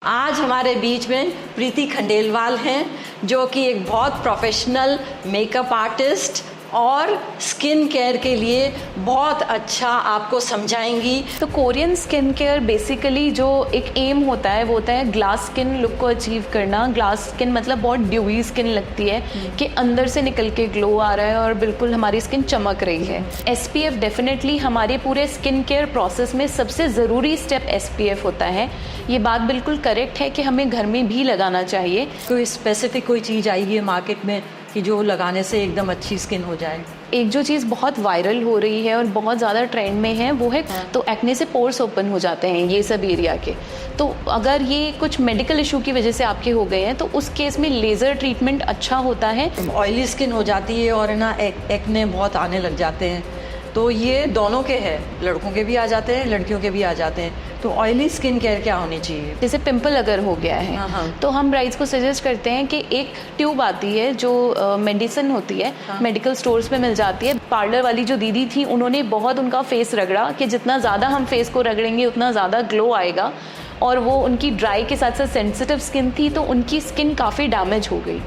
आज हमारे बीच में प्रीति खंडेलवाल हैं, जो कि एक बहुत प्रोफेशनल मेकअप आर्टिस्ट और स्किन केयर के लिए बहुत अच्छा आपको समझाएंगी। तो कोरियन स्किन केयर बेसिकली जो एक एम होता है वो होता है ग्लास स्किन लुक को अचीव करना। ग्लास स्किन मतलब बहुत ड्यूई स्किन लगती है कि अंदर से निकल के ग्लो आ रहा है और बिल्कुल हमारी स्किन चमक रही है। SPF डेफिनेटली हमारे पूरे स्किन केयर प्रोसेस में सबसे ज़रूरी स्टेप SPF होता है। ये बात बिल्कुल करेक्ट है कि हमें घर में भी लगाना चाहिए। कोई स्पेसिफिक कोई चीज़ आई है मार्केट में कि जो लगाने से एकदम अच्छी स्किन हो जाए? एक जो चीज़ बहुत वायरल हो रही है और बहुत ज़्यादा ट्रेंड में है वो है तो एक्ने से पोर्स ओपन हो जाते हैं ये सब एरिया के। तो अगर ये कुछ मेडिकल इशू की वजह से आपके हो गए हैं तो उस केस में लेज़र ट्रीटमेंट अच्छा होता है। ऑयली स्किन हो जाती है और ना एक्ने बहुत आने लग जाते हैं, तो ये दोनों के हैं, लड़कों के भी आ जाते हैं लड़कियों के भी आ जाते हैं। तो ऑयली स्किन केयर क्या होनी चाहिए? जैसे पिंपल अगर हो गया है तो हम ब्राइड्स को सजेस्ट करते हैं कि एक ट्यूब आती है जो मेडिसिन होती है, मेडिकल स्टोर्स पे मिल जाती है। पार्लर वाली जो दीदी थी उन्होंने बहुत उनका फेस रगड़ा कि जितना ज़्यादा हम फेस को रगड़ेंगे उतना ज़्यादा ग्लो आएगा। और वो उनकी ड्राई के साथ साथ सेंसिटिव स्किन थी तो उनकी स्किन काफ़ी डैमेज हो गई।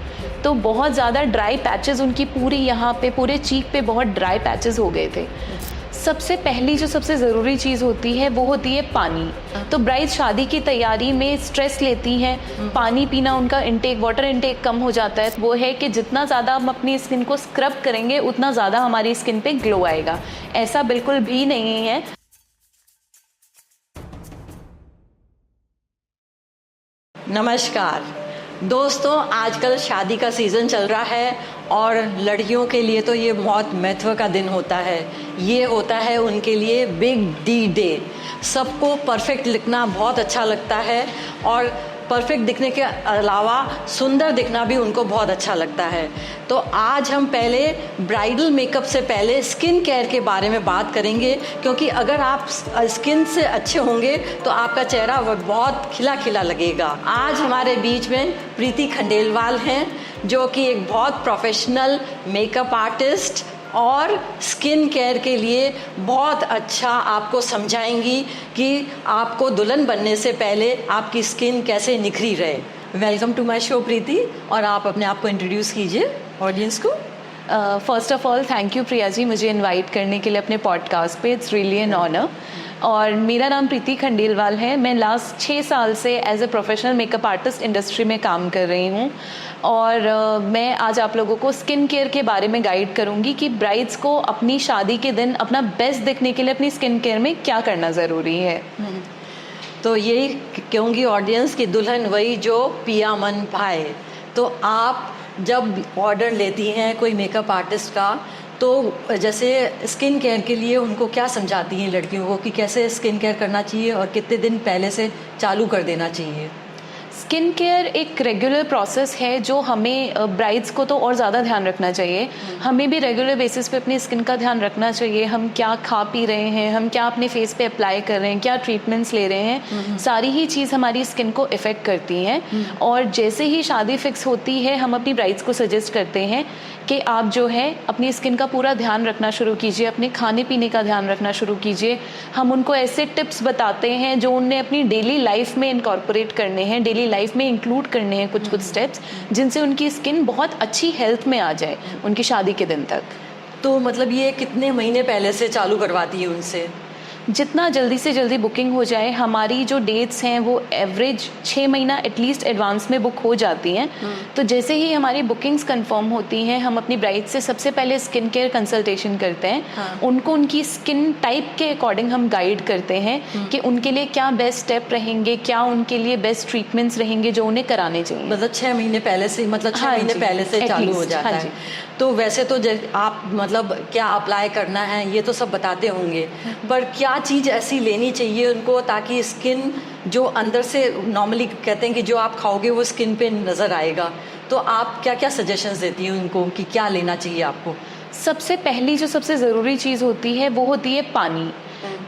तो बहुत ज़्यादा ड्राई पैचेस उनकी पूरी यहाँ पे पूरे चीक पे बहुत ड्राई पैचेस हो गए थे। सबसे पहली जो सबसे ज़रूरी चीज़ होती है वो होती है पानी। तो ब्राइड शादी की तैयारी में स्ट्रेस लेती हैं, पानी पीना उनका इंटेक, वाटर इंटेक कम हो जाता है। वो है कि जितना ज़्यादा हम अपनी स्किन को स्क्रब करेंगे उतना ज़्यादा हमारी स्किन पे ग्लो आएगा। ऐसा बिल्कुल भी नहीं है। नमस्कार दोस्तों, आजकल शादी का सीज़न चल रहा है और लड़कियों के लिए तो ये बहुत महत्व का दिन होता है। ये होता है उनके लिए बिग डी डे। सबको परफेक्ट दिखना बहुत अच्छा लगता है और परफेक्ट दिखने के अलावा सुंदर दिखना भी उनको बहुत अच्छा लगता है। तो आज हम पहले ब्राइडल मेकअप से पहले स्किन केयर के बारे में बात करेंगे, क्योंकि अगर आप स्किन से अच्छे होंगे तो आपका चेहरा बहुत खिला खिला लगेगा। आज हमारे बीच में प्रीति खंडेलवाल हैं, जो कि एक बहुत प्रोफेशनल मेकअप आर्टिस्ट और स्किन केयर के लिए बहुत अच्छा आपको समझाएंगी कि आपको दुल्हन बनने से पहले आपकी स्किन कैसे निखरी रहे। Welcome to my show Preeti, और आप अपने आप को इंट्रोड्यूस कीजिए ऑडियंस को। First of all thank you Priya ji मुझे इनवाइट करने के लिए अपने पॉडकास्ट पे। It's really an honour. और मेरा नाम प्रीति खंडेलवाल है। मैं लास्ट 6 साल से as a professional makeup artist industry में काम कर रही हूँ और मैं आज आप लोगों को स्किन केयर के बारे में गाइड करूँगी कि ब्राइड्स को अपनी शादी के दिन अपना बेस्ट दिखने के लिए अपनी स्किन केयर में क्या करना ज़रूरी है। तो यही कहूँगी ऑडियंस कि दुल्हन वही जो पिया मन पाए। तो आप जब ऑर्डर लेती हैं कोई मेकअप आर्टिस्ट का, तो जैसे स्किन केयर के लिए उनको क्या समझाती हैं लड़कियों को कि कैसे स्किन केयर करना चाहिए और कितने दिन पहले से चालू कर देना चाहिए? स्किन केयर एक रेगुलर प्रोसेस है जो हमें ब्राइड्स को तो और ज़्यादा ध्यान रखना चाहिए। हमें भी रेगुलर बेसिस पे अपनी स्किन का ध्यान रखना चाहिए। हम क्या खा पी रहे हैं, हम क्या अपने फेस पे अप्लाई कर रहे हैं, क्या ट्रीटमेंट्स ले रहे हैं, सारी ही चीज़ हमारी स्किन को इफ़ेक्ट करती हैं। और जैसे ही शादी फिक्स होती है हम अपनी ब्राइड्स को सजेस्ट करते हैं कि आप जो है अपनी स्किन का पूरा ध्यान रखना शुरू कीजिए, अपने खाने पीने का ध्यान रखना शुरू कीजिए। हम उनको ऐसे टिप्स बताते हैं जो उन्हें अपनी डेली लाइफ में इनकॉर्पोरेट करने हैं, डेली लाइफ में इंक्लूड करने हैं कुछ स्टेप्स, जिनसे उनकी स्किन बहुत अच्छी हेल्थ में आ जाए उनकी शादी के दिन तक। तो मतलब ये कितने महीने पहले से चालू करवाती है उनसे? जितना जल्दी से जल्दी बुकिंग हो जाए। हमारी जो डेट्स हैं वो एवरेज 6 महीना एटलीस्ट एडवांस में बुक हो जाती हैं। तो जैसे ही हमारी बुकिंग्स कंफर्म होती हैं हम अपनी ब्राइड से सबसे पहले स्किन केयर कंसल्टेशन करते हैं। उनको उनकी स्किन टाइप के अकॉर्डिंग हम गाइड करते हैं कि उनके लिए क्या बेस्ट स्टेप रहेंगे, क्या उनके लिए बेस्ट ट्रीटमेंट्स रहेंगे जो उन्हें कराने चाहिए। मतलब 6 महीने पहले से, मतलब 6 महीने पहले से चालू हो जाता है। तो वैसे तो आप मतलब क्या अप्लाई करना है ये तो सब बताते होंगे, पर क्या चीज़ ऐसी लेनी चाहिए उनको ताकि स्किन जो अंदर से नॉर्मली कहते हैं कि जो आप खाओगे वो स्किन पे नज़र आएगा, तो आप क्या क्या सजेशंस देती हैं उनको कि क्या लेना चाहिए आपको? सबसे पहली जो सबसे ज़रूरी चीज़ होती है वो होती है पानी।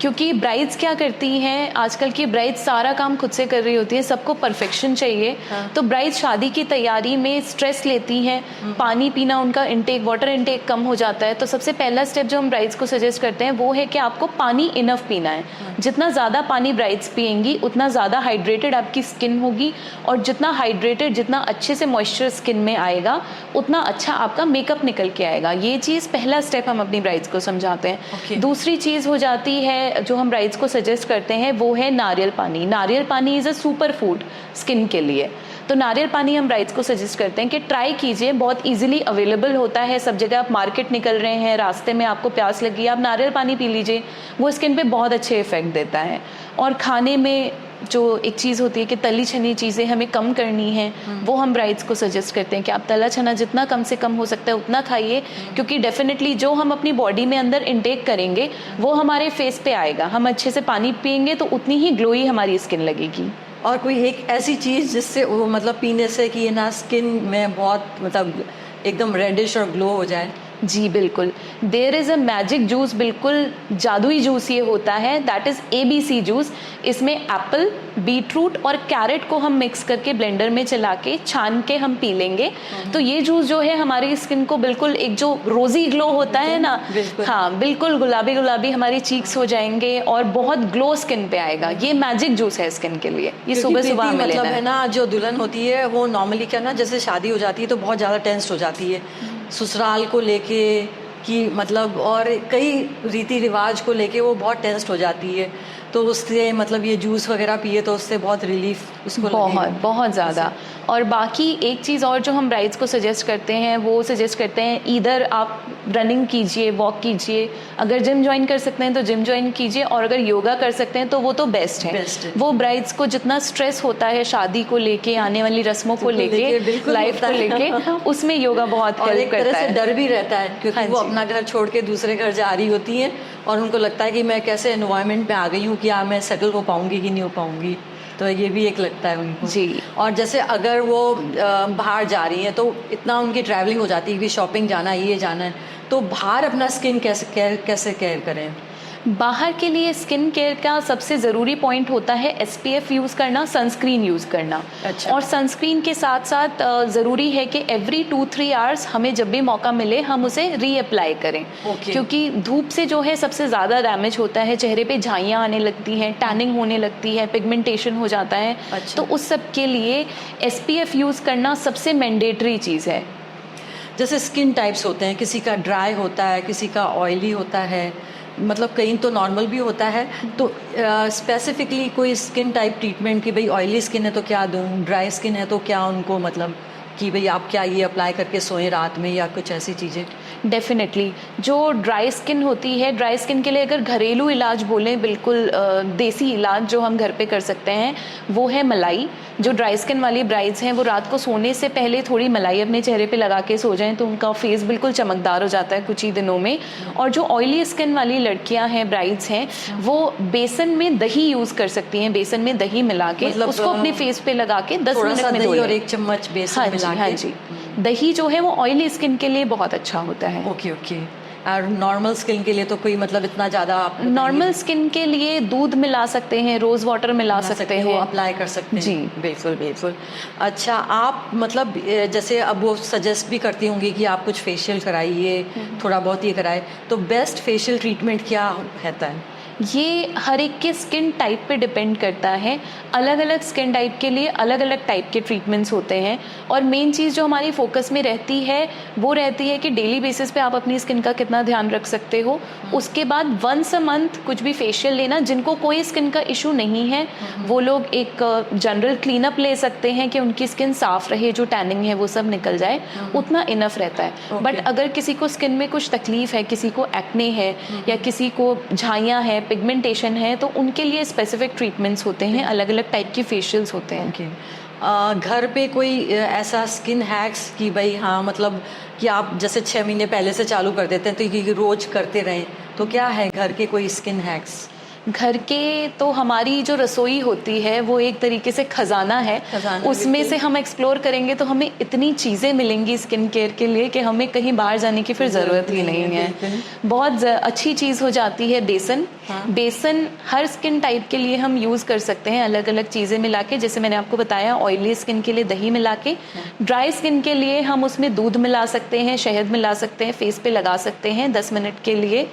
क्योंकि ब्राइड्स क्या करती हैं, आजकल की ब्राइड्स सारा काम खुद से कर रही होती है, सबको परफेक्शन चाहिए। तो ब्राइड्स शादी की तैयारी में स्ट्रेस लेती हैं, पानी पीना, उनका इंटेक, वाटर इंटेक कम हो जाता है। तो सबसे पहला स्टेप जो हम ब्राइड्स को सजेस्ट करते हैं वो है कि आपको पानी इनफ पीना है। जितना ज़्यादा पानी ब्राइड्स पिएंगी उतना ज़्यादा हाइड्रेटेड आपकी स्किन होगी, और जितना हाइड्रेटेड, जितना अच्छे से मॉइस्चर स्किन में आएगा उतना अच्छा आपका मेकअप निकल के आएगा। ये चीज़ पहला स्टेप हम अपनी ब्राइड्स को समझाते हैं। दूसरी चीज़ हो जाती है जो हम ब्राइड्स को सजेस्ट करते हैं वो है नारियल पानी। नारियल पानी is a super food skin के लिए। तो नारियल पानी हम ब्राइड्स को सजेस्ट करते हैं कि ट्राई कीजिए, बहुत इजीली अवेलेबल होता है सब जगह। आप मार्केट निकल रहे हैं, रास्ते में आपको प्यास लगी, आप नारियल पानी पी लीजिए, वो स्किन पे बहुत अच्छे इफेक्ट देता है। और खाने में जो एक चीज़ होती है कि तली छनी चीज़ें हमें कम करनी है, वो हम ब्राइड्स को सजेस्ट करते हैं कि आप तला छना जितना कम से कम हो सकता है उतना खाइए, क्योंकि डेफिनेटली जो हम अपनी बॉडी में अंदर इनटेक करेंगे वो हमारे फेस पे आएगा। हम अच्छे से पानी पिएंगे तो उतनी ही ग्लोई हमारी स्किन लगेगी। और कोई एक ऐसी चीज़ जिससे वो मतलब पीने से कि ना स्किन में बहुत मतलब एकदम रेडिश और ग्लो हो जाए? जी बिल्कुल, there is a magic juice, बिल्कुल जादुई जूस ये होता है, दैट इज़ ABC जूस। इसमें एप्पल, बीटरूट और कैरेट को हम मिक्स करके ब्लेंडर में चला के छान के हम पी लेंगे। तो ये जूस जो है हमारी स्किन को बिल्कुल एक जो रोजी ग्लो होता है ना, हाँ बिल्कुल गुलाबी गुलाबी हमारी चीक्स हो जाएंगे और बहुत ग्लो स्किन पे आएगा। ये मैजिक जूस है स्किन के लिए, ये सुबह सुबह में मतलब है ना। जो दुल्हन होती है वो नॉर्मली क्या ना, जैसे शादी हो जाती है तो बहुत ज़्यादा टेंस हो जाती है ससुराल को लेके कि मतलब, और कई रीति रिवाज को लेके वो बहुत टेंस्ड हो जाती है। तो उससे मतलब ये जूस वगैरह पिए तो उससे बहुत रिलीफ उसको बहुत ज़्यादा। और बाकी एक चीज़ और जो हम ब्राइड्स को सजेस्ट करते हैं वो सजेस्ट करते हैं इधर आप रनिंग कीजिए, वॉक कीजिए, अगर जिम ज्वाइन कर सकते हैं तो जिम ज्वाइन कीजिए, और अगर योगा कर सकते हैं तो वो तो बेस्ट है। वो ब्राइड्स को जितना स्ट्रेस होता है शादी को लेके, आने वाली रस्मों को लेके, लाइफ को लेके, उसमें योगा बहुत हेल्प करता है। डर भी रहता है क्योंकि वो अपना घर छोड़ के दूसरे घर जा रही होती हैं और उनको लगता है कि मैं कैसे एनवायरनमेंट में आ गई हूँ, क्या मैं सेटल हो पाऊंगी कि नहीं हो पाऊंगी। तो ये भी एक लगता है उनको जी। और जैसे अगर वो बाहर जा रही हैं तो इतना उनकी ट्रैवलिंग हो जाती है कि शॉपिंग जाना है, ये जाना है, तो बाहर अपना स्किन कैसे केयर करें? बाहर के लिए स्किन केयर का सबसे ज़रूरी पॉइंट होता है SPF यूज़ करना, सनस्क्रीन यूज़ करना। अच्छा। और सनस्क्रीन के साथ साथ ज़रूरी है कि एवरी 2-3 आवर्स हमें जब भी मौका मिले हम उसे रीअप्लाई करें। क्योंकि धूप से जो है सबसे ज़्यादा डैमेज होता है, चेहरे पे झाइयाँ आने लगती हैं, टैनिंग होने लगती है, पिगमेंटेशन हो जाता है। अच्छा। तो उस सब के लिए SPF यूज़ करना सबसे मैंडेटरी चीज़ है। जैसे स्किन टाइप्स होते हैं, किसी का ड्राई होता है, किसी का ऑयली होता है, मतलब कहीं तो नॉर्मल भी होता है। तो स्पेसिफिकली कोई स्किन टाइप ट्रीटमेंट कि भाई ऑयली स्किन है तो क्या दूं, ड्राई स्किन है तो क्या उनको मतलब कि भाई आप क्या ये अप्लाई करके सोएं रात में या कुछ ऐसी चीज़ें? डेफिनेटली जो ड्राई स्किन होती है, ड्राई स्किन के लिए अगर घरेलू इलाज बोलें, बिल्कुल देसी इलाज जो हम घर पे कर सकते हैं वो है मलाई। जो ड्राई स्किन वाली ब्राइड्स हैं वो रात को सोने से पहले थोड़ी मलाई अपने चेहरे पे लगा के सो जाएं तो उनका फेस बिल्कुल चमकदार हो जाता है कुछ ही दिनों में। और जो ऑयली स्किन वाली लड़कियां हैं, ब्राइड्स हैं, वो बेसन में दही यूज़ कर सकती हैं। बेसन में दही मिला के मतलब उसको अपने फेस पे लगा के 10 मिनट में धो लें। और 1 चम्मच बेसन मिला के। हाँ जी, दही जो है वो ऑयली स्किन के लिए बहुत अच्छा होता है। ओके। और नॉर्मल स्किन के लिए तो कोई मतलब इतना ज़्यादा? नॉर्मल स्किन के लिए दूध मिला सकते हैं, रोज़ वाटर मिला सकते हैं, अप्लाई कर सकते हैं। जी बिल्कुल। अच्छा, आप मतलब जैसे अब वो सजेस्ट भी करती होंगी कि आप कुछ फेशियल कराइए, थोड़ा बहुत ये कराए, तो बेस्ट फेशियल ट्रीटमेंट क्या रहता है? ये हर एक के स्किन टाइप पे डिपेंड करता है। अलग अलग स्किन टाइप के लिए अलग अलग टाइप के ट्रीटमेंट्स होते हैं। और मेन चीज़ जो हमारी फोकस में रहती है वो रहती है कि डेली बेसिस पे आप अपनी स्किन का कितना ध्यान रख सकते हो। उसके बाद वंस अ मंथ कुछ भी फेशियल लेना। जिनको कोई स्किन का इशू नहीं है वो लोग एक जनरल क्लीनअप ले सकते हैं कि उनकी स्किन साफ रहे, जो टैनिंग है वो सब निकल जाए, उतना इनफ रहता है। बट अगर किसी को स्किन में कुछ तकलीफ है, किसी को एक्ने है या किसी को झाइयाँ है, पिगमेंटेशन है, तो उनके लिए स्पेसिफिक ट्रीटमेंट्स होते हैं, अलग अलग टाइप के फेशियल्स होते हैं। घर पे कोई ऐसा स्किन हैक्स कि भाई हाँ मतलब कि आप जैसे 6 महीने पहले से चालू कर देते हैं तो ये रोज करते रहें, तो क्या है घर के कोई स्किन हैक्स? घर के तो हमारी जो रसोई होती है वो एक तरीके से खजाना है। उसमें से हम एक्सप्लोर करेंगे तो हमें इतनी चीज़ें मिलेंगी स्किन केयर के लिए कि हमें कहीं बाहर जाने की फिर ज़रूरत ही नहीं है। बहुत अच्छी चीज़ हो जाती है बेसन। बेसन हर स्किन टाइप के लिए हम यूज़ कर सकते हैं, अलग अलग चीज़ें मिला के, जैसे मैंने आपको बताया ऑयली स्किन के लिए दही मिला के, ड्राई स्किन के लिए हम उसमें दूध मिला सकते हैं, शहद मिला सकते हैं, फेस पे लगा सकते हैं 10 मिनट के लिए।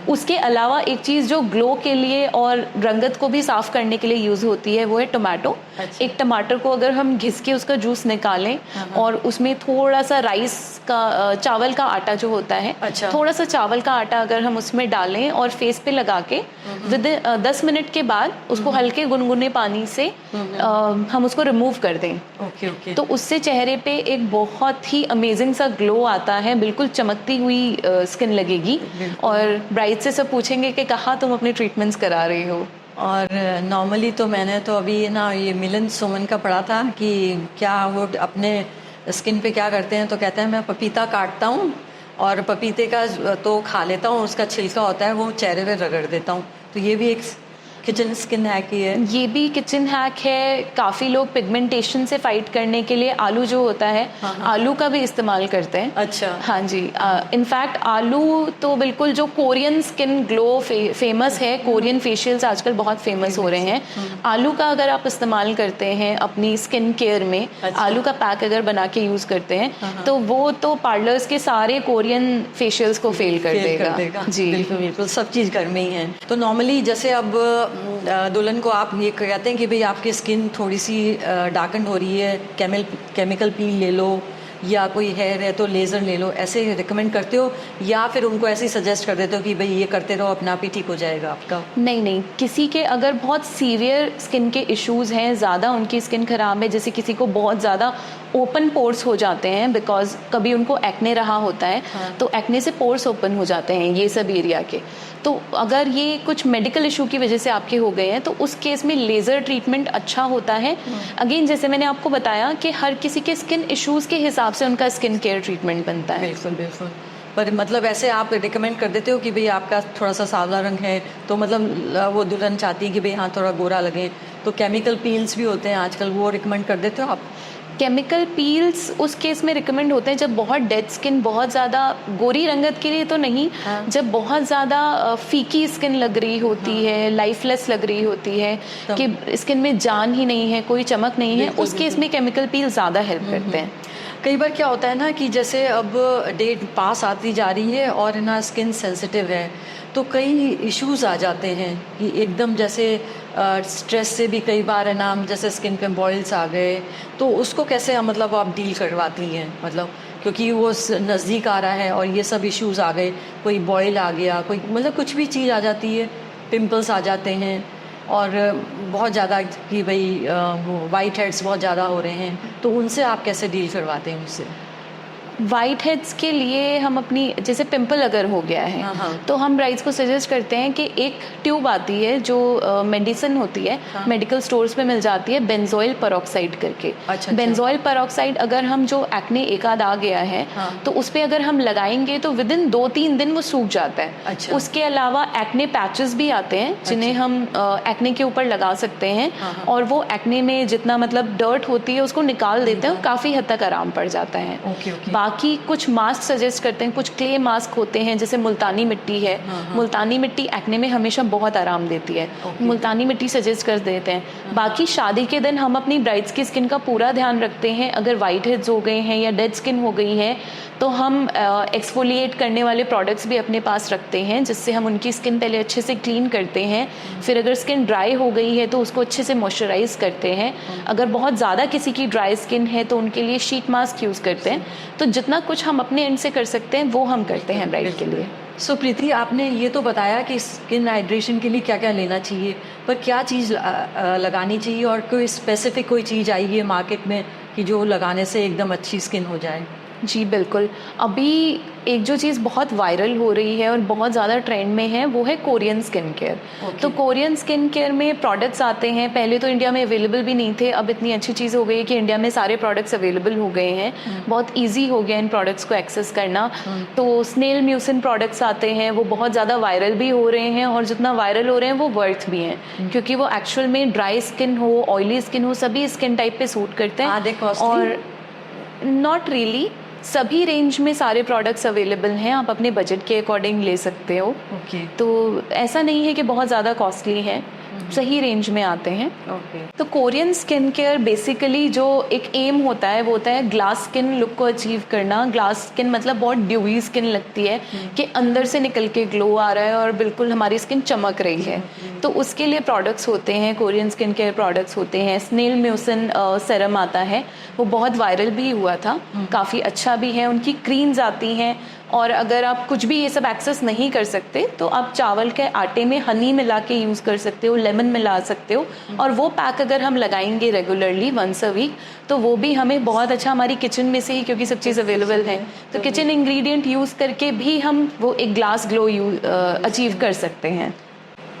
उसके अलावा एक चीज़ जो ग्लो के लिए और रंगत को भी साफ करने के लिए यूज़ होती है वो है टोमेटो। एक टमाटर को अगर हम घिस के उसका जूस निकालें और उसमें थोड़ा सा राइस का चावल का आटा जो होता है, थोड़ा सा चावल का आटा अगर हम उसमें डालें और फेस पे लगा के विद 10 मिनट के बाद उसको हल्के गुनगुने पानी से हम उसको रिमूव कर दें। ओके। तो उससे चेहरे पे एक बहुत ही अमेजिंग सा ग्लो आता है, बिल्कुल चमकती हुई स्किन लगेगी। और ब्राइड से सब पूछेंगे कि कहाँ तुम अपने ट्रीटमेंट्स करा रही हो। और नॉर्मली तो मैंने तो अभी ना ये मिलन सुमन का पढ़ा था कि क्या वो अपने स्किन पे क्या करते हैं, तो कहते हैं मैं पपीता काटता हूँ और पपीते का तो खा लेता हूँ, उसका छिलका होता है वो चेहरे पे रगड़ देता हूँ। तो ये भी एक किचन स्किन हैक ही है। ये भी किचन हैक है। काफ़ी लोग पिगमेंटेशन से फाइट करने के लिए आलू जो होता है, आलू का भी इस्तेमाल करते हैं। अच्छा। हाँ जी। इनफैक्ट आलू तो बिल्कुल जो कोरियन स्किन ग्लो फेमस है, कोरियन फेशियल्स आजकल बहुत फेमस हो रहे हैं। आलू का अगर आप इस्तेमाल करते हैं अपनी स्किन केयर में, आलू का पैक अगर बना के यूज़ करते हैं तो वो तो पार्लर्स के सारे कोरियन फेशियल्स को फेल कर देगा। जी बिल्कुल, सब चीज़ घर में ही है। तो नॉर्मली जैसे अब दुल्हन को आप ये कहते हैं कि भाई आपकी स्किन थोड़ी सी डार्कन हो रही है, केमिकल पील ले लो, या कोई हेयर है तो लेज़र ले लो, ऐसे रिकमेंड करते हो या फिर उनको ऐसे ही सजेस्ट कर देते हो कि भाई ये करते रहो अपना आप ही ठीक हो जाएगा आपका? नहीं, किसी के अगर बहुत सीवियर स्किन के इश्यूज़ हैं, ज़्यादा उनकी स्किन ख़राब है, जैसे किसी को बहुत ज़्यादा ओपन पोर्स हो जाते हैं बिकॉज कभी उनको एक्ने रहा होता है, तो एक्ने से पोर्स ओपन हो जाते हैं ये सब एरिया के। तो अगर ये कुछ मेडिकल इशू की वजह से आपके हो गए हैं तो उस केस में लेज़र ट्रीटमेंट अच्छा होता है। अगेन जैसे मैंने आपको बताया कि हर किसी के स्किन इश्यूज़ के हिसाब से उनका स्किन केयर ट्रीटमेंट बनता है। बिल्कुल। पर मतलब ऐसे आप रिकमेंड कर देते हो कि भाई आपका थोड़ा सा सांवला रंग है तो मतलब वो दुल्हन चाहती है कि भाई हाँ थोड़ा गोरा लगे, तो केमिकल पील्स भी होते हैं आजकल, वो रिकमेंड कर देते हो आप? केमिकल पील्स उस केस में रिकमेंड होते हैं जब बहुत डेड स्किन, बहुत ज़्यादा गोरी रंगत के लिए तो नहीं, जब बहुत ज़्यादा फीकी स्किन लग रही होती है, लाइफलेस लग रही होती है कि स्किन में जान ही नहीं है, कोई चमक नहीं है, उस केस में केमिकल पील ज़्यादा हेल्प करते हैं। कई बार क्या होता है ना कि जैसे अब डेट पास आती जा रही है और ना स्किन सेंसिटिव है, तो कई इश्यूज आ जाते हैं कि एकदम जैसे स्ट्रेस से भी कई बार है ना, जैसे स्किन पे बॉइल्स आ गए, तो उसको कैसे मतलब आप डील करवाती हैं? मतलब क्योंकि वो नज़दीक आ रहा है और ये सब इश्यूज आ गए, कोई बॉयल आ गया, कोई मतलब कुछ भी चीज़ आ जाती है, पिंपल्स आ जाते हैं और बहुत ज़्यादा कि भाई वो वाइट हेड्स बहुत ज़्यादा हो रहे हैं, तो उनसे आप कैसे डील करवाते हैं उससे? वाइट हेड्स के लिए हम अपनी, जैसे पिंपल अगर हो गया है तो हम ब्राइड्स को सजेस्ट करते हैं कि एक ट्यूब आती है जो मेडिसिन होती है, मेडिकल स्टोर्स में मिल जाती है, बेंजोइल पेरोक्साइड करके। बेंजोइल पेरोक्साइड अगर हम जो एक्ने एक आध आ गया है तो उस पर अगर हम लगाएंगे तो विद इन 2-3 दिन वो सूख जाता है। उसके अलावा एक्ने पैचेस भी आते हैं जिन्हें हम एक्ने के ऊपर लगा सकते हैं और वो एक्ने में जितना मतलब डर्ट होती है उसको निकाल देते हैं और काफ़ी हद तक आराम पड़ जाता है। बाकी कुछ मास्क सजेस्ट करते हैं, कुछ क्ले मास्क होते हैं, जैसे मुल्तानी मिट्टी है, मुल्तानी मिट्टी एक्ने में हमेशा बहुत आराम देती है, मुल्तानी मिट्टी सजेस्ट कर देते हैं। बाकी शादी के दिन हम अपनी ब्राइड्स की स्किन का पूरा ध्यान रखते हैं। अगर वाइट हेड्स हो गए हैं या डेड स्किन हो गई है तो हम एक्सफोलिएट करने वाले प्रोडक्ट्स भी अपने पास रखते हैं जिससे हम उनकी स्किन पहले अच्छे से क्लीन करते हैं, फिर अगर स्किन ड्राई हो गई है तो उसको अच्छे से मॉइस्चराइज करते हैं। अगर बहुत ज़्यादा किसी की ड्राई स्किन है तो उनके लिए शीट मास्क यूज़ करते हैं। तो जितना कुछ हम अपने एंड से कर सकते हैं वो हम करते हैं ब्राइड के लिए। सो प्रीति, आपने ये तो बताया कि स्किन हाइड्रेशन के लिए क्या क्या लेना चाहिए, पर क्या चीज़ लगानी चाहिए और कोई स्पेसिफिक कोई चीज़ आई है मार्केट में कि जो लगाने से एकदम अच्छी स्किन हो जाए? जी बिल्कुल। अभी एक जो चीज़ बहुत वायरल हो रही है और बहुत ज़्यादा ट्रेंड में है वो है कोरियन स्किन केयर। तो कोरियन स्किन केयर में प्रोडक्ट्स आते हैं, पहले तो इंडिया में अवेलेबल भी नहीं थे, अब इतनी अच्छी चीज़ हो गई है कि इंडिया में सारे प्रोडक्ट्स अवेलेबल हो गए हैं, बहुत ईजी हो गया इन प्रोडक्ट्स को एक्सेस करना। तो स्नेल म्यूसिन प्रोडक्ट्स आते हैं, वो बहुत ज़्यादा वायरल भी हो रहे हैं और जितना वायरल हो रहे हैं वो वर्थ भी हैं क्योंकि वो एक्चुअल में ड्राई स्किन हो, ऑयली स्किन हो, सभी स्किन टाइप पे सूट करते हैं। और नॉट रियली, सभी रेंज में सारे प्रोडक्ट्स अवेलेबल हैं, आप अपने बजट के अकॉर्डिंग ले सकते हो। तो ऐसा नहीं है कि बहुत ज़्यादा कॉस्टली है, सही रेंज में आते हैं। तो कोरियन स्किन केयर बेसिकली जो एक एम होता है वो होता है ग्लास स्किन लुक को अचीव करना। ग्लास स्किन मतलब बहुत ड्यूई स्किन लगती है कि अंदर से निकल के ग्लो आ रहा है और बिल्कुल हमारी स्किन चमक रही है। तो उसके लिए प्रोडक्ट्स होते हैं, कोरियन स्किन केयर प्रोडक्ट्स होते हैं। स्नेल म्यूसिन सेरम आता है, वो बहुत वायरल भी हुआ था, काफ़ी अच्छा भी है। उनकी क्रीम्स आती हैं, और अगर आप कुछ भी ये सब एक्सेस नहीं कर सकते तो आप चावल के आटे में हनी मिला के यूज़ कर सकते हो, लेमन मिला सकते हो, और वो पैक अगर हम लगाएंगे रेगुलरली वंस अ वीक तो वो भी हमें बहुत अच्छा, हमारी किचन में से ही क्योंकि सब चीज़ अवेलेबल है तो किचन इंग्रेडिएंट यूज़ करके भी हम वो एक ग्लास ग्लो अचीव कर सकते हैं।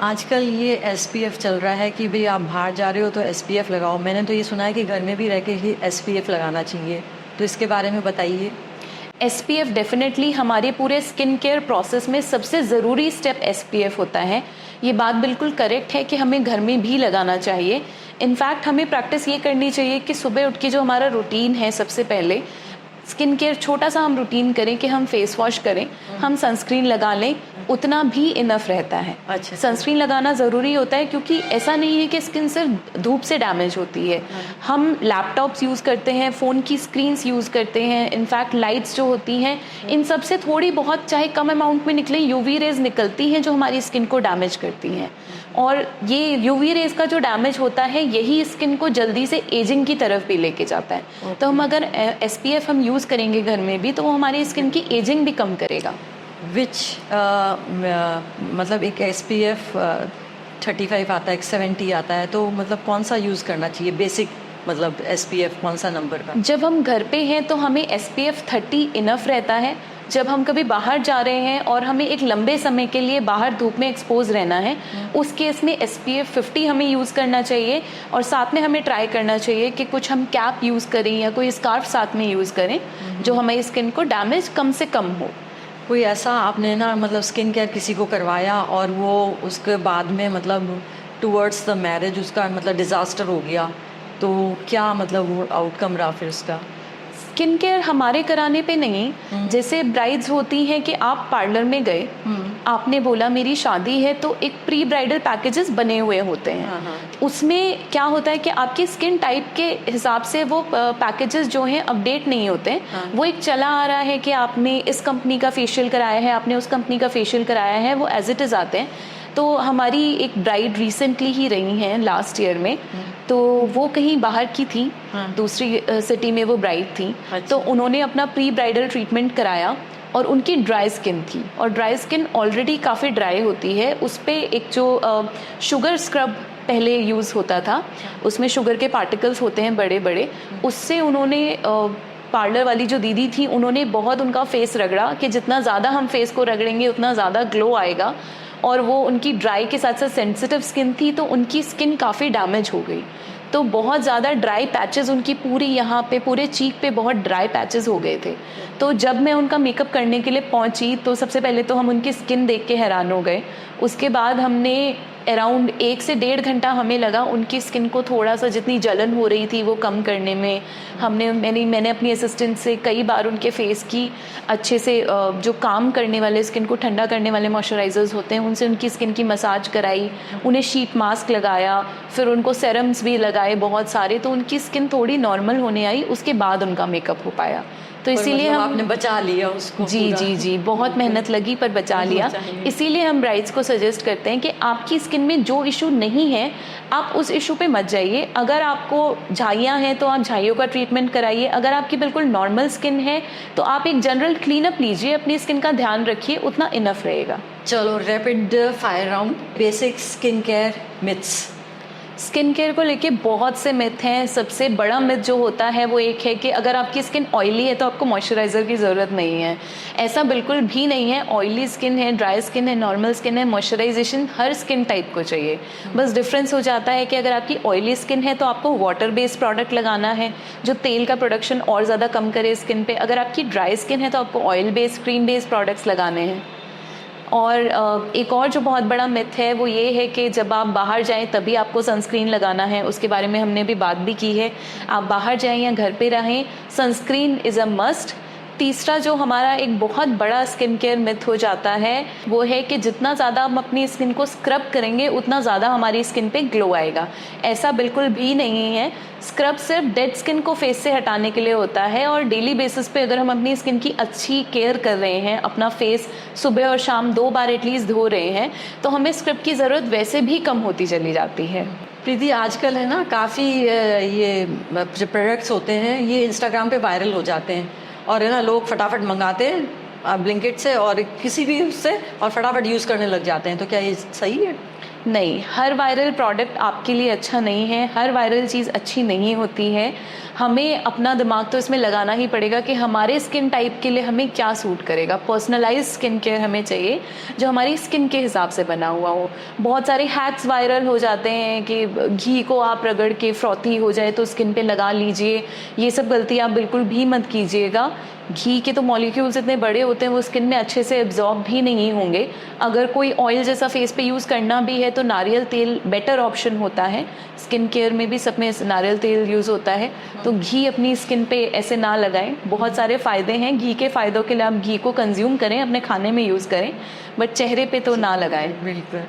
आजकल ये SPF चल रहा है कि भाई आप बाहर जा रहे हो तो SPF लगाओ। मैंने तो ये सुना है कि घर में भी रह के ही SPF लगाना चाहिए, तो इसके बारे में बताइए। SPF डेफिनेटली हमारे पूरे स्किन केयर प्रोसेस में सबसे ज़रूरी स्टेप SPF होता है। ये बात बिल्कुल करेक्ट है कि हमें घर में भी लगाना चाहिए। इनफैक्ट हमें प्रैक्टिस ये करनी चाहिए कि सुबह उठ के जो हमारा रूटीन है, सबसे पहले स्किन केयर छोटा सा हम रूटीन करें कि हम फेस वॉश करें, हम सनस्क्रीन लगा लें, उतना भी इनफ रहता है। अच्छा। सनस्क्रीन लगाना ज़रूरी होता है क्योंकि ऐसा नहीं है कि स्किन सिर्फ धूप से डैमेज होती है। हम लैपटॉप्स यूज़ करते हैं, फ़ोन की स्क्रीन्स यूज़ करते हैं, इनफैक्ट लाइट्स जो होती हैं इन सब से थोड़ी बहुत चाहे कम अमाउंट में निकले UV रेज निकलती हैं जो हमारी स्किन को डैमेज करती हैं। और ये UV रेज का जो डैमेज होता है यही स्किन को जल्दी से एजिंग की तरफ भी लेके जाता है। तो हम अगर SPF हम यूज़ करेंगे घर में भी तो वो हमारी स्किन की एजिंग भी कम करेगा। मतलब एक SPF 35 आता है, एक 70 आता है, तो मतलब कौन सा यूज़ करना चाहिए बेसिक, मतलब SPF कौन सा नंबर का? जब हम घर पे हैं तो हमें SPF 30 इनफ रहता है। जब हम कभी बाहर जा रहे हैं और हमें एक लंबे समय के लिए बाहर धूप में एक्सपोज रहना है, उस केस में SPF 50 हमें यूज़ करना चाहिए। और साथ में हमें ट्राई करना चाहिए कि कुछ हम कैप यूज़ करें या कोई स्कार्फ साथ में यूज़ करें जो हमारी स्किन को डैमेज कम से कम हो। कोई ऐसा आपने ना मतलब स्किन केयर किसी को करवाया और वो उसके बाद में मतलब टूवर्ड्स द मैरिज उसका मतलब डिज़ास्टर हो गया, तो क्या मतलब वो आउटकम रहा फिर उसका? स्किन केयर हमारे कराने पे नहीं, जैसे ब्राइड्स होती हैं कि आप पार्लर में गए, आपने बोला मेरी शादी है, तो एक प्री ब्राइडल पैकेजेस बने हुए होते हैं। उसमें क्या होता है कि आपकी स्किन टाइप के हिसाब से वो पैकेजेस जो हैं अपडेट नहीं होते। वो एक चला आ रहा है कि आपने इस कंपनी का फेशियल कराया है, आपने उस कंपनी का फेशियल कराया है, वो एज इट इज़ आते हैं। तो हमारी एक ब्राइड रिसेंटली ही रही हैं लास्ट ईयर में, तो वो कहीं बाहर की थी, दूसरी सिटी में वो ब्राइड थी। तो उन्होंने अपना प्री ब्राइडल ट्रीटमेंट कराया और उनकी ड्राई स्किन थी, और ड्राई स्किन ऑलरेडी काफ़ी ड्राई होती है। उस पर एक जो शुगर स्क्रब पहले यूज़ होता था, उसमें शुगर के पार्टिकल्स होते हैं बड़े बड़े, उससे उन्होंने पार्लर वाली जो दीदी थी उन्होंने बहुत उनका फेस रगड़ा कि जितना ज़्यादा हम फेस को रगड़ेंगे उतना ज़्यादा ग्लो आएगा। और वो उनकी ड्राई के साथ साथ सेंसिटिव स्किन थी, तो उनकी स्किन काफ़ी डैमेज हो गई। तो बहुत ज़्यादा ड्राई पैचेस उनकी पूरी यहाँ पे पूरे चीक पे बहुत ड्राई पैचेस हो गए थे। तो जब मैं उनका मेकअप करने के लिए पहुँची तो सबसे पहले तो हम उनकी स्किन देख के हैरान हो गए। उसके बाद हमने अराउंड 1 से 1.5 घंटा हमें लगा उनकी स्किन को थोड़ा सा जितनी जलन हो रही थी वो कम करने में। मैंने अपनी असिस्टेंट से कई बार उनके फेस की अच्छे से जो काम करने वाले, स्किन को ठंडा करने वाले मॉइस्चराइजर्स होते हैं, उनसे उनकी स्किन की मसाज कराई, उन्हें शीट मास्क लगाया, फिर उनको सेरम्स भी लगाए बहुत सारे, तो उनकी स्किन थोड़ी नॉर्मल होने आई। उसके बाद उनका मेकअप हो पाया। तो इसीलिए मतलब आपने बचा लिया उसको। जी, बहुत मेहनत लगी पर बचा लिया। इसीलिए हम ब्राइड्स को सजेस्ट करते हैं कि आपकी स्किन में जो इशू नहीं है आप उस इशू पे मत जाइए। अगर आपको झाइयाँ हैं तो आप झाइयों का ट्रीटमेंट कराइए। अगर आपकी बिल्कुल नॉर्मल स्किन है तो आप एक जनरल क्लीन अप लीजिए, अपनी स्किन का ध्यान रखिए, उतना इनफ रहेगा। चलो rapid fire round. Basic skin care myths. Skin care को लेके बहुत से मिथ हैं। सबसे बड़ा मिथ जो होता है वो एक है कि अगर आपकी स्किन ऑयली है तो आपको मॉइस्चराइज़र की ज़रूरत नहीं है। ऐसा बिल्कुल भी नहीं है। ऑयली स्किन है, ड्राई स्किन है, नॉर्मल स्किन है, मॉइस्चराइजेशन हर स्किन टाइप को चाहिए। बस डिफरेंस हो जाता है कि अगर आपकी ऑयली स्किन है तो आपको वाटर बेस्ड प्रोडक्ट लगाना है जो तेल का प्रोडक्शन और ज़्यादा कम करे स्किन पर। अगर आपकी ड्राई स्किन है तो आपको oil based, cream based products लगाने हैं। और एक और जो बहुत बड़ा मिथ है वो ये है कि जब आप बाहर जाएं तभी आपको सनस्क्रीन लगाना है। उसके बारे में हमने भी बात भी की है। आप बाहर जाएं या घर पे रहें, सनस्क्रीन इज़ अ मस्ट। तीसरा जो हमारा एक बहुत बड़ा स्किन केयर मिथ हो जाता है वो है कि जितना ज़्यादा हम अपनी स्किन को स्क्रब करेंगे उतना ज़्यादा हमारी स्किन पे ग्लो आएगा। ऐसा बिल्कुल भी नहीं है। स्क्रब सिर्फ डेड स्किन को फेस से हटाने के लिए होता है, और डेली बेसिस पे अगर हम अपनी स्किन की अच्छी केयर कर रहे हैं, अपना फेस सुबह और शाम 2 बार एटलीस्ट धो रहे हैं, तो हमें स्क्रब की ज़रूरत वैसे भी कम होती चली जाती है। प्रीति, आजकल है ना काफ़ी ये जो प्रोडक्ट्स होते हैं ये इंस्टाग्राम पे वायरल हो जाते हैं, और है ना लोग फटाफट मंगाते हैं ब्लिंकिट से और किसी भी उससे, और फटाफट यूज़ करने लग जाते हैं। तो क्या ये सही है? नहीं, हर वायरल प्रोडक्ट आपके लिए अच्छा नहीं है, हर वायरल चीज़ अच्छी नहीं होती है। हमें अपना दिमाग तो इसमें लगाना ही पड़ेगा कि हमारे स्किन टाइप के लिए हमें क्या सूट करेगा। पर्सनलाइज्ड स्किन केयर हमें चाहिए जो हमारी स्किन के हिसाब से बना हुआ हो। बहुत सारे हैक्स वायरल हो जाते हैं कि घी को आप रगड़ के फ्रॉथी हो जाए तो स्किन पे लगा लीजिए। ये सब गलती आप बिल्कुल भी मत कीजिएगा। घी के तो मॉलिक्यूल्स इतने बड़े होते हैं, वो स्किन में अच्छे से एब्जॉर्ब भी नहीं होंगे। अगर कोई ऑयल जैसा फेस पे यूज़ करना भी है तो नारियल तेल बेटर ऑप्शन होता है। स्किन केयर में भी सब में नारियल तेल यूज़ होता है, तो घी अपनी स्किन पे ऐसे ना लगाएं। बहुत सारे फ़ायदे हैं घी के, फ़ायदों के लिए आप घी को कंज्यूम करें, अपने खाने में यूज़ करें, बट चेहरे पे तो ना लगाएं। बिल्कुल।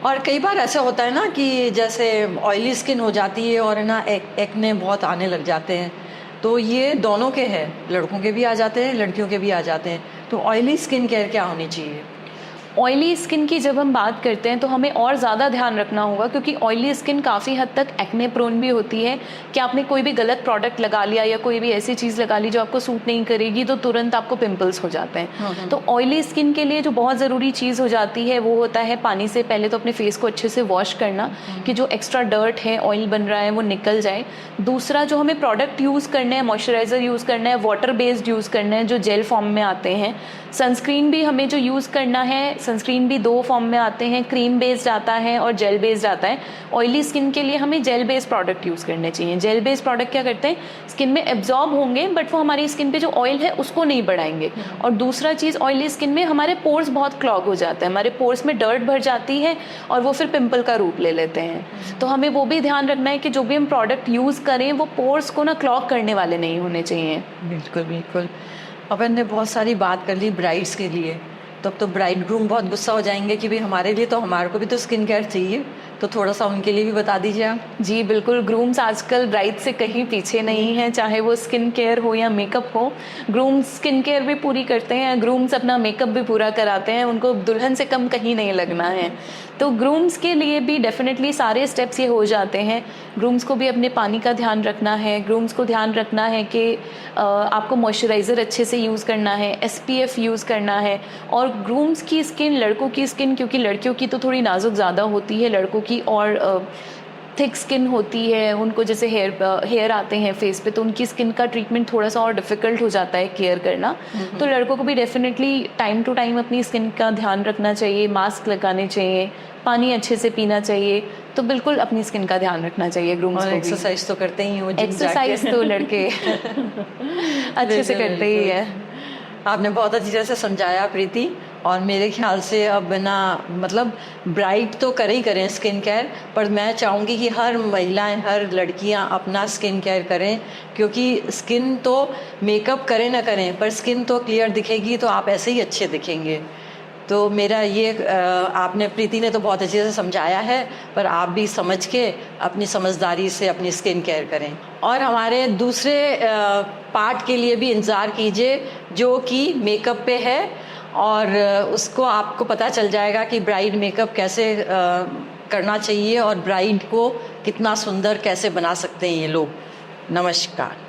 और कई बार ऐसा होता है ना कि जैसे ऑयली स्किन हो जाती है और है ना एक्ने बहुत आने लग जाते हैं, तो ये दोनों के हैं, लड़कों के भी आ जाते हैं, लड़कियों के भी आ जाते हैं। तो ऑयली स्किन केयर क्या होनी चाहिए? ऑयली स्किन की जब हम बात करते हैं तो हमें और ज़्यादा ध्यान रखना होगा, क्योंकि ऑयली स्किन काफ़ी हद तक एक्ने प्रोन भी होती है। कि आपने कोई भी गलत प्रोडक्ट लगा लिया या कोई भी ऐसी चीज़ लगा ली जो आपको सूट नहीं करेगी तो तुरंत आपको पिंपल्स हो जाते हैं। तो ऑयली स्किन के लिए जो बहुत ज़रूरी चीज़ हो जाती है वो होता है पानी से पहले तो अपने फेस को अच्छे से वॉश करना, कि जो एक्स्ट्रा डर्ट है, ऑयल बन रहा है, वो निकल जाए। दूसरा, जो हमें प्रोडक्ट यूज़ करना है, मॉइस्चराइज़र यूज़ करना है, वाटर बेस्ड यूज़ करना है जो जेल फॉर्म में आते हैं। सनस्क्रीन भी हमें जो यूज़ करना है, सनस्क्रीन भी 2 फॉर्म में आते हैं, क्रीम बेस्ड आता है और जेल बेस्ड आता है। ऑयली स्किन के लिए हमें जेल बेस्ड प्रोडक्ट यूज़ करने चाहिए। जेल बेस्ड प्रोडक्ट क्या करते हैं, स्किन में एब्जॉर्ब होंगे बट वो हमारी स्किन पे जो ऑयल है उसको नहीं बढ़ाएंगे। और दूसरा चीज़, ऑयली स्किन में हमारे पोर्स बहुत क्लॉग हो जाते हैं, हमारे पोर्स में डर्ट भर जाती है और वो फिर पिंपल का रूप ले लेते हैं। तो हमें वो भी ध्यान रखना है कि जो भी हम प्रोडक्ट यूज़ करें वो पोर्स को ना क्लॉग करने वाले नहीं होने चाहिए। बिल्कुल बिल्कुल। अपन ने बहुत सारी बात कर ली ब्राइड्स के लिए, तब तो ब्राइड ग्रूम बहुत गुस्सा हो जाएंगे कि भाई हमारे लिए तो, हमारे को भी तो स्किन केयर चाहिए, तो थोड़ा सा उनके लिए भी बता दीजिए आप। जी बिल्कुल, ग्रूम्स आजकल ब्राइड से कहीं पीछे नहीं हैं, चाहे वो स्किन केयर हो या मेकअप हो। ग्रूम्स स्किन केयर भी पूरी करते हैं, ग्रूम्स अपना मेकअप भी पूरा कराते हैं, उनको दुल्हन से कम कहीं नहीं लगना है। तो ग्रूम्स के लिए भी डेफिनेटली सारे स्टेप्स ये हो जाते हैं। ग्रूम्स को भी अपने पानी का ध्यान रखना है, ग्रूम्स को ध्यान रखना है कि आपको मॉइस्चराइज़र अच्छे से यूज़ करना है, SPF यूज़ करना है। और ग्रूम्स की स्किन, लड़कों की स्किन, क्योंकि लड़कियों की तो थोड़ी नाजुक ज़्यादा होती है, लड़कों की और थिक स्किन होती है, उनको जैसे हेयर आते हैं फेस पे, तो उनकी स्किन का ट्रीटमेंट थोड़ा सा और डिफ़िकल्ट हो जाता है केयर करना। तो लड़कों को भी डेफिनेटली टाइम टू टाइम अपनी स्किन का ध्यान रखना चाहिए, मास्क लगाने चाहिए, पानी अच्छे से पीना चाहिए। तो बिल्कुल अपनी स्किन का ध्यान रखना चाहिए ग्रूम्स को भी। एक्सरसाइज तो करते ही हो, एक्सरसाइज तो लड़के अच्छे से करते ही है। आपने बहुत अच्छी तरह से समझाया प्रीति, और मेरे ख्याल से अब ना मतलब ब्राइड तो करें ही करें स्किन केयर, पर मैं चाहूँगी कि हर महिलाएं, हर लड़कियां अपना स्किन केयर करें, क्योंकि स्किन तो मेकअप करें ना करें पर स्किन तो क्लियर दिखेगी, तो आप ऐसे ही अच्छे दिखेंगे। तो मेरा ये आपने, प्रीति ने तो बहुत अच्छे से समझाया है, पर आप भी समझ के अपनी समझदारी से अपनी स्किन केयर करें। और हमारे दूसरे पार्ट के लिए भी इंतज़ार कीजिए जो कि मेकअप पे है, और उसको आपको पता चल जाएगा कि ब्राइड मेकअप कैसे करना चाहिए और ब्राइड को कितना सुंदर कैसे बना सकते हैं ये लोग। नमस्कार।